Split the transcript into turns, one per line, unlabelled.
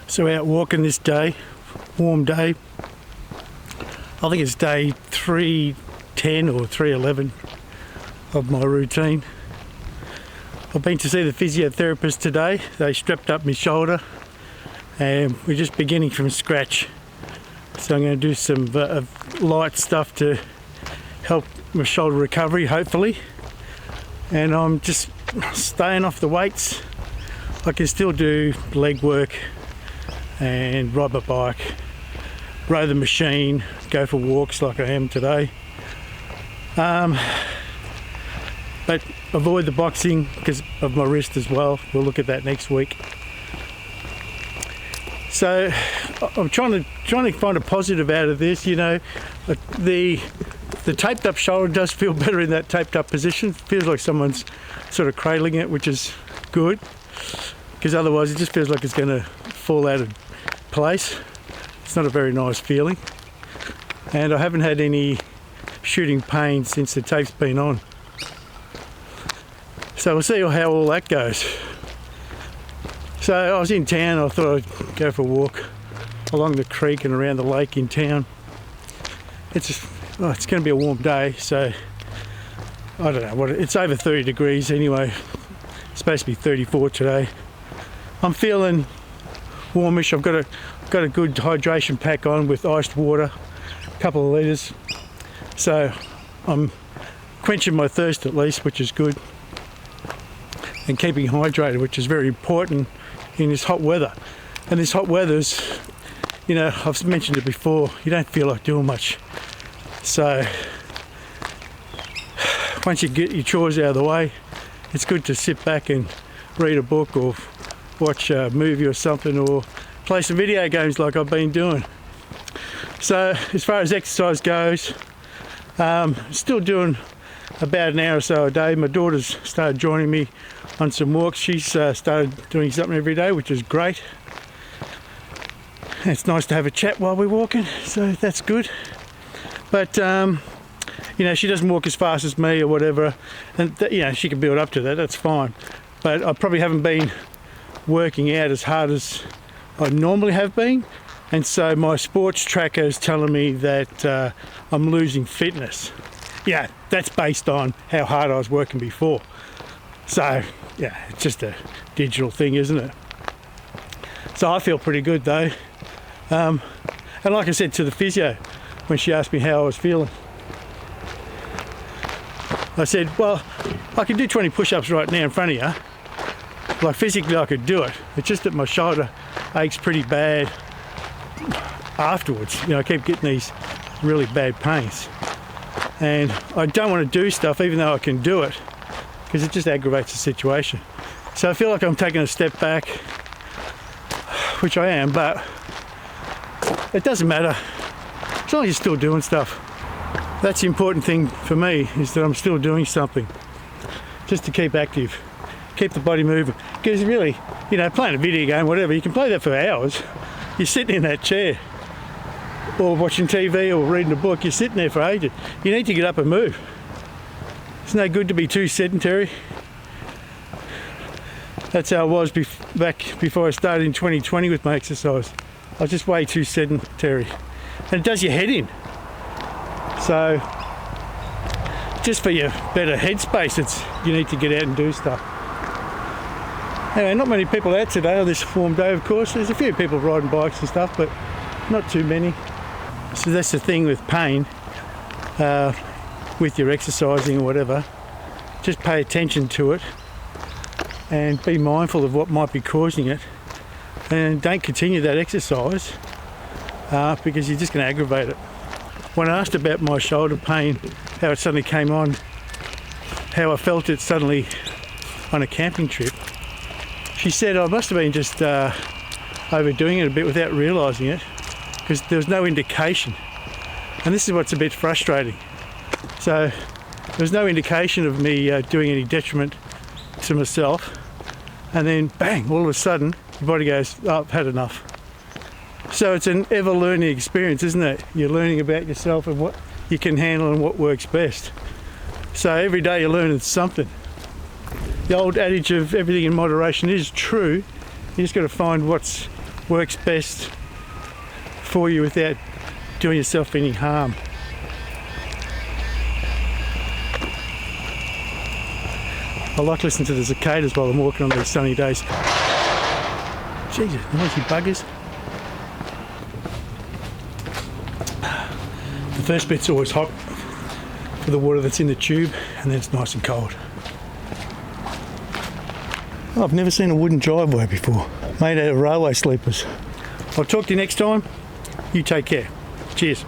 So out walking this day, warm day. I think it's day 310 or 311 of my routine. I've been to see the physiotherapist today. They strapped up my shoulder and we're just beginning from scratch. So I'm going to do some light stuff to help my shoulder recovery, hopefully. And I'm just staying off the weights. I can still do leg work and ride my bike, row the machine, go for walks like I am today. But avoid the boxing because of my wrist as well. We'll look at that next week. So I'm trying to find a positive out of this. You know, the taped up shoulder does feel better in that taped up position. It feels like someone's sort of cradling it, which is good, because otherwise it just feels like it's going to fall out of place. It's not a very nice feeling, and I haven't had any shooting pain since the tape's been on. So we'll see how all that goes. So I was in town. I thought I'd go for a walk along the creek and around the lake in town. It's going to be a warm day, so I don't know what it's over 30 degrees anyway. It's supposed to be 34 today. I'm feeling warmish. I've got a good hydration pack on with iced water, a couple of litres. So I'm quenching my thirst at least, which is good, and keeping hydrated, which is very important in this hot weather. And this hot weather's, you know, I've mentioned it before, you don't feel like doing much. So once you get your chores out of the way, it's good to sit back and read a book or watch a movie or something, or play some video games like I've been doing. So as far as exercise goes, still doing about an hour or so a day. My daughter's started joining me on some walks. She's started doing something every day, which is great. It's nice to have a chat while we're walking, so that's good. But you know, she doesn't walk as fast as me or whatever, and you know, she can build up to that, that's fine. But I probably haven't been working out as hard as I normally have been, and so my sports tracker is telling me that I'm losing fitness. Yeah, that's based on how hard I was working before. So yeah, it's just a digital thing, isn't it? So I feel pretty good though. And like I said to the physio when she asked me how I was feeling, I said, well, I can do 20 push-ups right now in front of you. Like physically I could do it. It's just that my shoulder aches pretty bad afterwards. You know, I keep getting these really bad pains. And I don't want to do stuff even though I can do it, because it just aggravates the situation. So I feel like I'm taking a step back, which I am, but it doesn't matter as long as you're still doing stuff. That's the important thing for me, is that I'm still doing something, just to keep active, keep the body moving. Because really, you know, playing a video game, whatever, you can play that for hours. You're sitting in that chair or watching TV or reading a book, you're sitting there for ages. You need to get up and move. It's no good to be too sedentary. That's how I was back before I started in 2020 with my exercise. I was just way too sedentary. And it does your head in. So just for your better headspace, you need to get out and do stuff. Anyway, not many people out today on this warm day, of course. There's a few people riding bikes and stuff, but not too many. So that's the thing with pain, with your exercising or whatever. Just pay attention to it and be mindful of what might be causing it, and don't continue that exercise because you're just going to aggravate it. When I asked about my shoulder pain, how it suddenly came on, how I felt it suddenly on a camping trip, she said I must have been just overdoing it a bit without realising it, because there was no indication. And this is what's a bit frustrating. So there was no indication of me doing any detriment to myself, and then bang, all of a sudden your body goes, oh, I've had enough. So it's an ever learning experience, isn't it? You're learning about yourself and what you can handle and what works best. So every day you're learning something. The old adage of everything in moderation is true. You just got to find what's works best for you without doing yourself any harm. I like listening to the cicadas while I'm walking on these sunny days. Jesus, noisy buggers. The first bit's always hot for the water that's in the tube, and then it's nice and cold. Oh, I've never seen a wooden driveway before, made out of railway sleepers. I'll talk to you next time. You take care. Cheers.